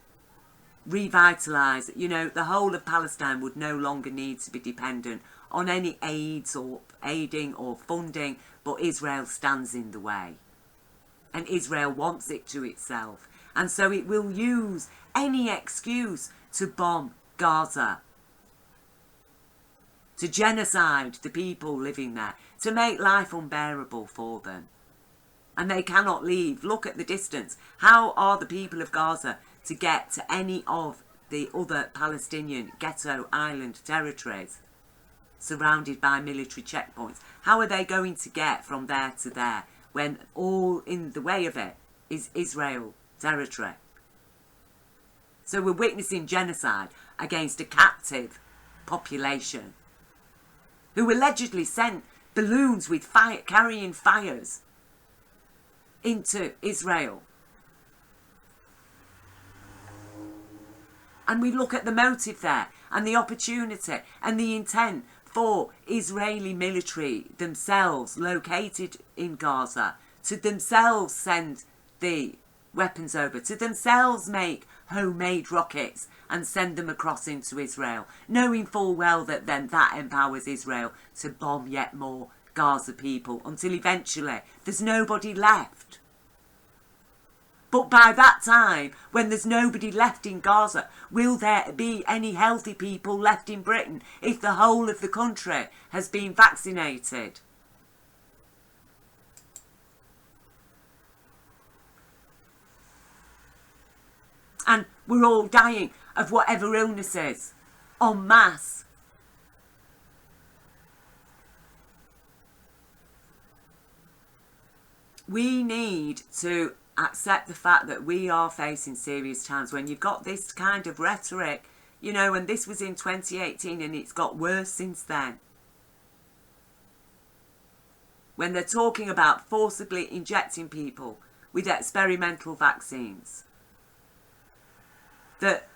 revitalise. You know, the whole of Palestine would no longer need to be dependent on any aids or aiding or funding, but Israel stands in the way. And Israel wants it to itself. And so it will use any excuse to bomb Gaza, to genocide the people living there, to make life unbearable for them. And they cannot leave. Look at the distance. How are the people of Gaza to get to any of the other Palestinian ghetto island territories surrounded by military checkpoints. How are they going to get from there to there when all in the way of it is Israel territory? So we're witnessing genocide against a captive population who allegedly sent balloons with fire, carrying fires into Israel. And we look at the motive there and the opportunity and the intent for Israeli military themselves located in Gaza to themselves send the weapons over, to themselves make homemade rockets and send them across into Israel, knowing full well that then that empowers Israel to bomb yet more Gaza people until eventually there's nobody left. But by that time, when there's nobody left in Gaza, will there be any healthy people left in Britain if the whole of the country has been vaccinated? And we're all dying of whatever illnesses, en masse. We need to accept the fact that we are facing serious times. When you've got this kind of rhetoric, you know, and this was in 2018 and it's got worse since then. When they're talking about forcibly injecting people with experimental vaccines that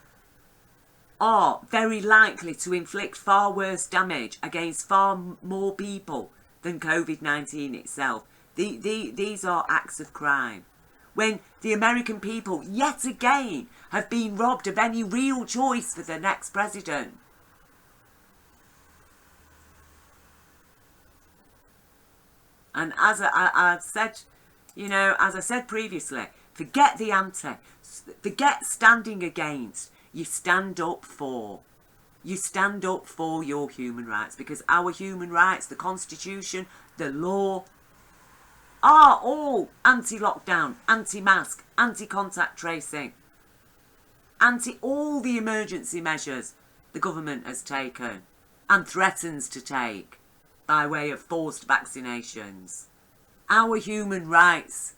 are very likely to inflict far worse damage against far more people than COVID-19 itself. These are acts of crime. When the American people, yet again, have been robbed of any real choice for the next president. And as I've said, you know, as I said previously, forget the anti, forget standing against, you stand up for. You stand up for your human rights, because our human rights, the Constitution, the law, are all anti-lockdown, anti-mask, anti-contact tracing, anti all the emergency measures the government has taken and threatens to take by way of forced vaccinations. Our human rights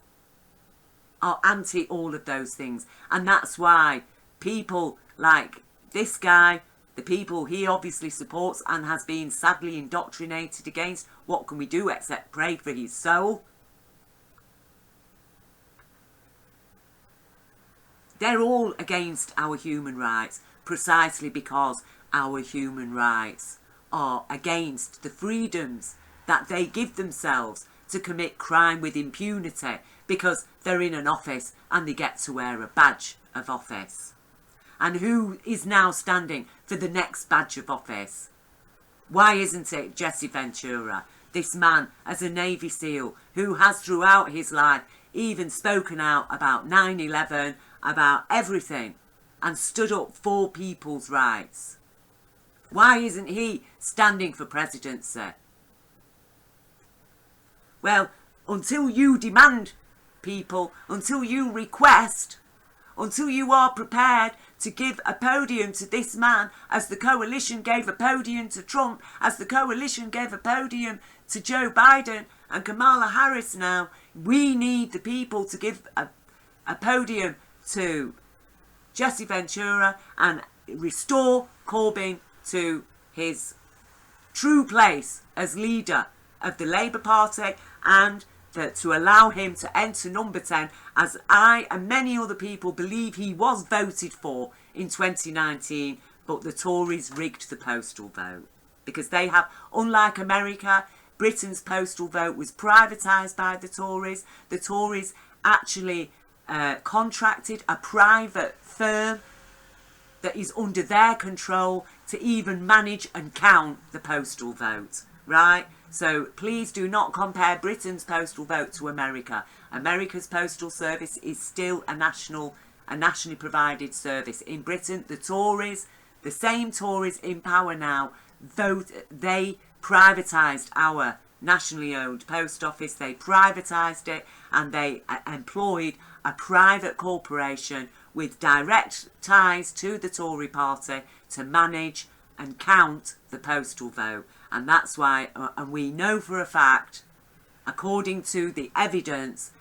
are anti all of those things, and that's why people like this guy, the people he obviously supports and has been sadly indoctrinated against, what can we do except pray for his soul? They're all against our human rights precisely because our human rights are against the freedoms that they give themselves to commit crime with impunity because they're in an office and they get to wear a badge of office. And who is now standing for the next badge of office? Why isn't it Jesse Ventura, this man as a Navy SEAL who has throughout his life even spoken out about 9/11, about everything, and stood up for people's rights? Why isn't he standing for presidency? Well, until you demand, people, until you request, until you are prepared to give a podium to this man, as the coalition gave a podium to Trump, as the coalition gave a podium to Joe Biden and Kamala Harris now, we need the people to give a podium to Jesse Ventura and restore Corbyn to his true place as leader of the Labour Party, and to allow him to enter number 10, as I and many other people believe he was voted for in 2019, but the Tories rigged the postal vote. Because they have, unlike America, Britain's postal vote was privatised by the Tories. The Tories actually contracted a private firm that is under their control to even manage and count the postal vote, right? So please do not compare Britain's postal vote to America. America's postal service is still a nationally provided service. In Britain, the Tories, the same Tories in power now, they privatised our nationally owned post office. They privatised it and they employed a private corporation with direct ties to the Tory party to manage and count the postal vote. And that's why, and we know for a fact, according to the evidence,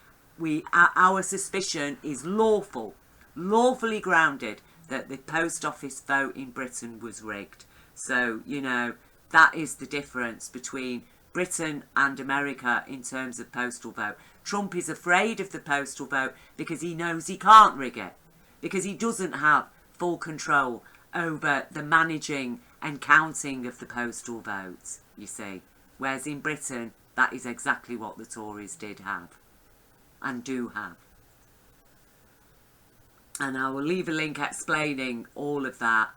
our suspicion is lawfully grounded, that the post office vote in Britain was rigged. So, you know, that is the difference between Britain and America in terms of postal vote. Trump is afraid of the postal vote because he knows he can't rig it, because he doesn't have full control over the managing and counting of the postal votes, you see. Whereas in Britain, that is exactly what the Tories did have and do have. And I will leave a link explaining all of that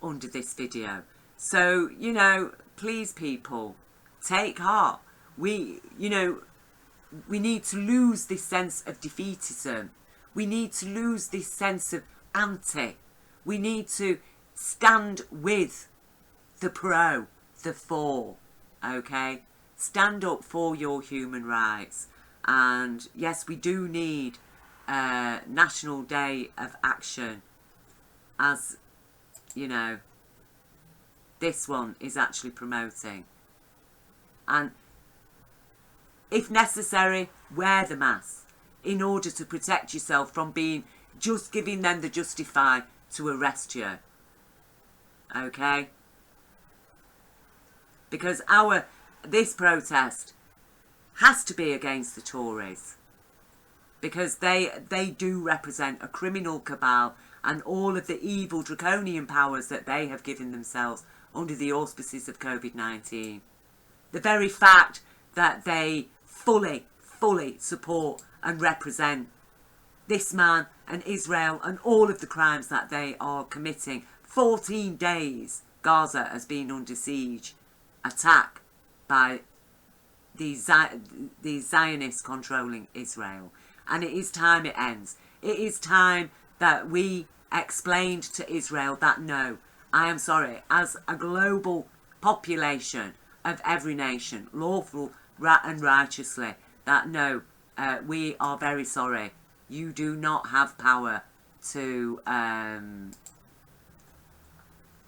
under this video. So, you know, please people, take heart. We need to lose this sense of defeatism. We need to lose this sense of anti. We need to stand with the pro, the for, okay? Stand up for your human rights. And yes, we do need a National Day of Action, as, you know, this one is actually promoting. And if necessary, wear the mask in order to protect yourself from being just giving them the justify to arrest you. Okay? Because this protest has to be against the Tories. Because they do represent a criminal cabal and all of the evil draconian powers that they have given themselves under the auspices of COVID-19. The very fact that they fully support and represent this man and Israel and all of the crimes that they are committing. 14 days Gaza has been under siege, attack by the Zionists controlling Israel. And it is time it ends. It is time that we explained to Israel that no, I am sorry, as a global population of every nation, lawful and righteously, that no, we are very sorry. You do not have power to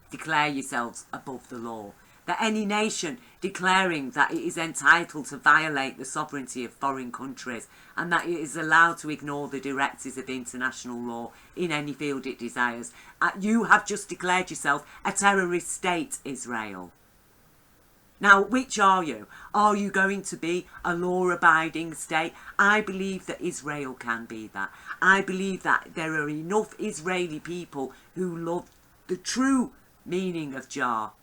declare yourselves above the law. That any nation declaring that it is entitled to violate the sovereignty of foreign countries and that it is allowed to ignore the directives of international law in any field it desires. You have just declared yourself a terrorist state, Israel. Now, which are you? Are you going to be a law-abiding state? I believe that Israel can be that. I believe that there are enough Israeli people who love the true meaning of Jah,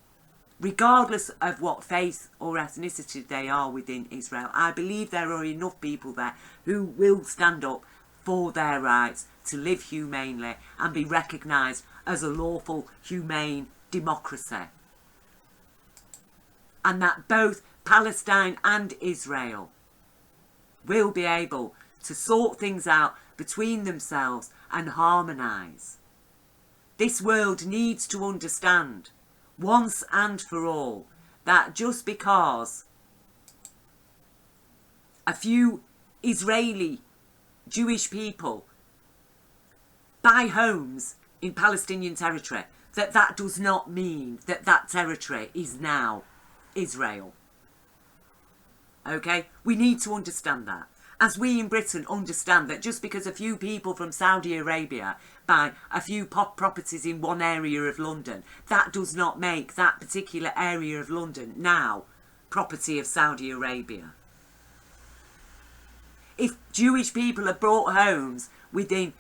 regardless of what faith or ethnicity they are within Israel. I believe there are enough people there who will stand up for their rights to live humanely and be recognised as a lawful, humane democracy. And that both Palestine and Israel will be able to sort things out between themselves and harmonise. This world needs to understand, once and for all, that just because a few Israeli Jewish people buy homes in Palestinian territory, that does not mean that that territory is now Israel. Okay? We need to understand that. As we in Britain understand that just because a few people from Saudi Arabia buy a few properties in one area of London, that does not make that particular area of London now property of Saudi Arabia. If Jewish people have brought homes within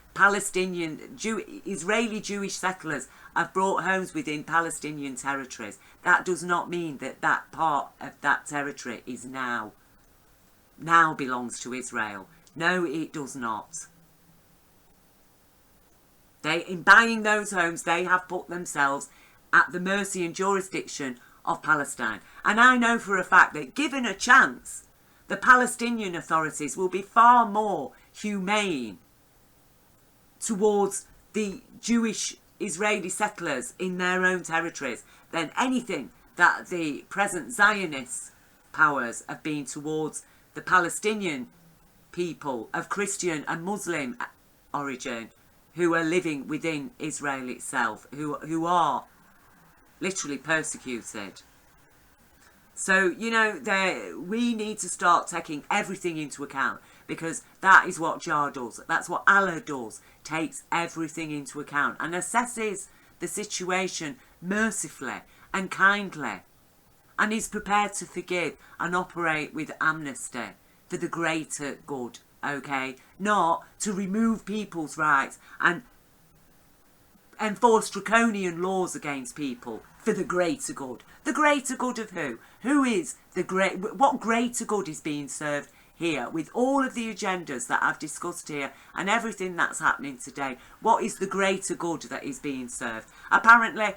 Israeli Jewish settlers have brought homes within Palestinian territories, that does not mean that that part of that territory is now belongs to Israel. No, it does not. In buying those homes, they have put themselves at the mercy and jurisdiction of Palestine. And I know for a fact that given a chance, the Palestinian authorities will be far more humane towards the Jewish Israeli settlers in their own territories than anything that the present Zionist powers have been towards the Palestinian people of Christian and Muslim origin who are living within Israel itself, who are literally persecuted. So, you know, we need to start taking everything into account, because that is what Jah does. That's what Allah does, takes everything into account and assesses the situation mercifully and kindly, and is prepared to forgive and operate with amnesty for the greater good, okay? Not to remove people's rights and enforce draconian laws against people for the greater good. The greater good of who? Who is the what greater good is being served here with all of the agendas that I've discussed here and everything that's happening today? What is the greater good that is being served? Apparently,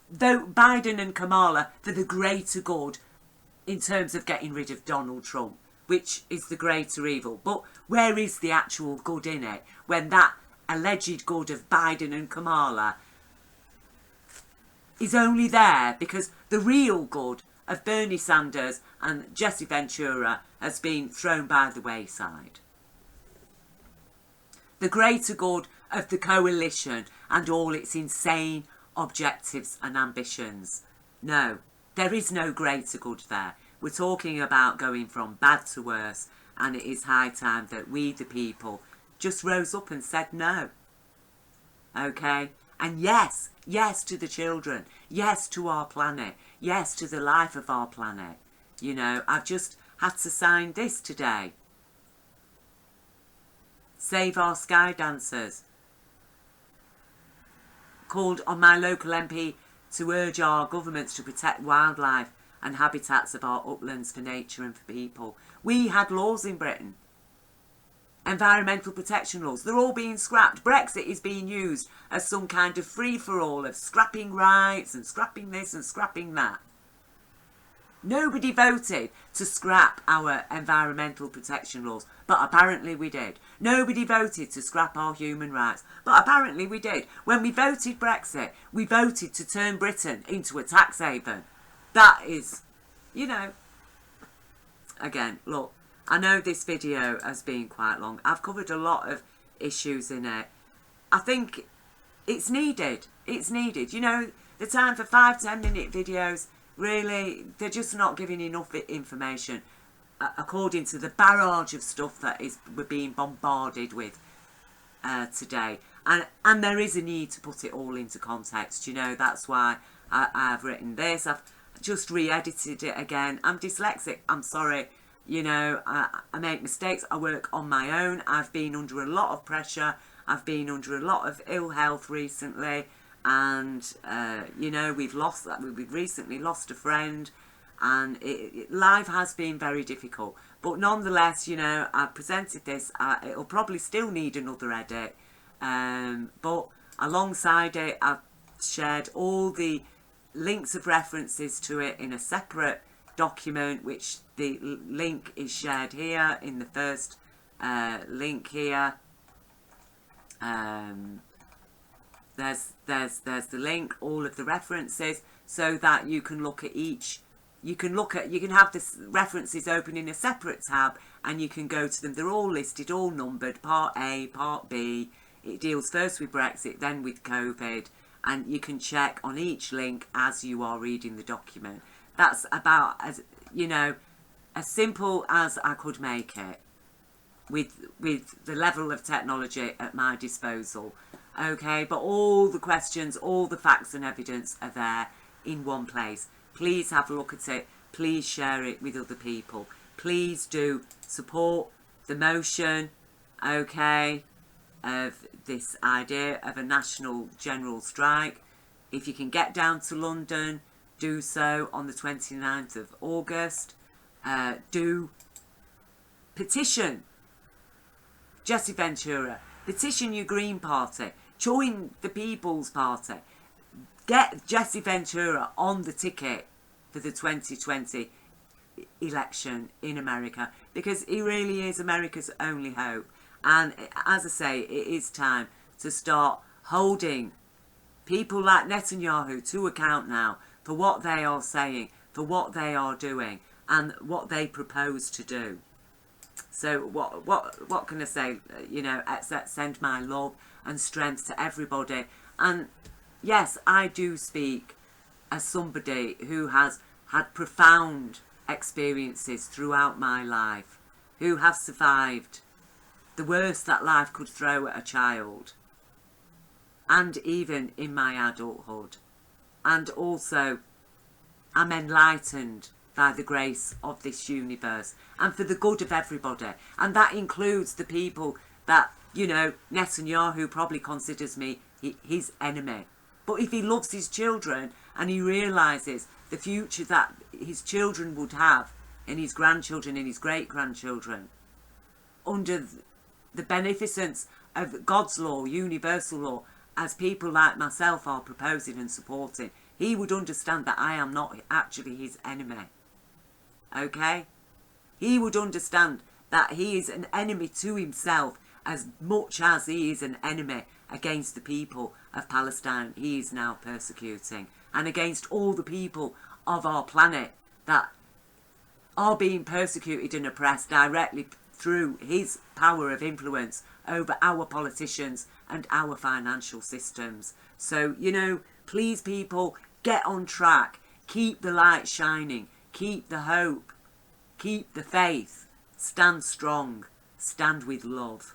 though Biden and Kamala for the greater good in terms of getting rid of Donald Trump, which is the greater evil. But where is the actual good in it when that alleged good of Biden and Kamala is only there because the real good of Bernie Sanders and Jesse Ventura has been thrown by the wayside? The greater good of the coalition and all its insane objectives and ambitions. No, there is no greater good there. We're talking about going from bad to worse, and it is high time that we, the people, just rose up and said no. Okay? And yes, yes to the children, yes to our planet, yes to the life of our planet. You know, I've just had to sign this today. Save our sky dancers. Called on my local MP to urge our governments to protect wildlife and habitats of our uplands for nature and for people. We had laws in Britain. Environmental protection laws. They're all being scrapped. Brexit is being used as some kind of free-for-all of scrapping rights and scrapping this and scrapping that. Nobody voted to scrap our environmental protection laws, but apparently we did. Nobody voted to scrap our human rights, but apparently we did. When we voted Brexit, we voted to turn Britain into a tax haven. That is, you know, again, look, I know this video has been quite long. I've covered a lot of issues in it. I think it's needed. It's needed. You know, the time for 5-10 minute videos, really, they're just not giving enough information according to the barrage of stuff that we're being bombarded with today. And there is a need to put it all into context. You know, that's why I've written this. I've just re-edited it again. I'm dyslexic. I'm sorry. You know, I make mistakes. I work on my own. I've been under a lot of pressure. I've been under a lot of ill health recently. And, you know, we've recently lost a friend. And life has been very difficult. But nonetheless, you know, I've presented this. It'll probably still need another edit. But alongside it, I've shared all the links of references to it in a separate document, which the link is shared here in the first link here. There's the link, all of the references, so that you can look at each. You can have the references open in a separate tab, and you can go to them. They're all listed, all numbered. Part A, Part B. It deals first with Brexit, then with COVID, and you can check on each link as you are reading the document. That's about, as you know, as simple as I could make it, with the level of technology at my disposal. Okay, but all the questions, all the facts and evidence are there in one place. Please have a look at it. Please share it with other people. Please do support the motion, okay, of this idea of a national general strike. If you can get down to London, do so on the 29th of August. Do petition Jesse Ventura. Petition your Green Party. Join the People's Party. Get Jesse Ventura on the ticket for the 2020 election in America, because he really is America's only hope. And as I say, it is time to start holding people like Netanyahu to account now for what they are saying, for what they are doing, and what they propose to do. So what can I say? You know, except send my love and strength to everybody. And yes, I do speak as somebody who has had profound experiences throughout my life, who have survived the worst that life could throw at a child, and even in my adulthood. And also, I'm enlightened by the grace of this universe and for the good of everybody. And that includes the people that, you know, Netanyahu probably considers me his enemy. But if he loves his children and he realises the future that his children would have, and his grandchildren and his great-grandchildren, under the beneficence of God's law, universal law, as people like myself are proposing and supporting, he would understand that I am not actually his enemy. Okay? He would understand that he is an enemy to himself as much as he is an enemy against the people of Palestine he is now persecuting, and against all the people of our planet that are being persecuted and oppressed directly through his power of influence over our politicians and our financial systems. So, you know, please people, get on track, keep the light shining, keep the hope, keep the faith, stand strong, stand with love.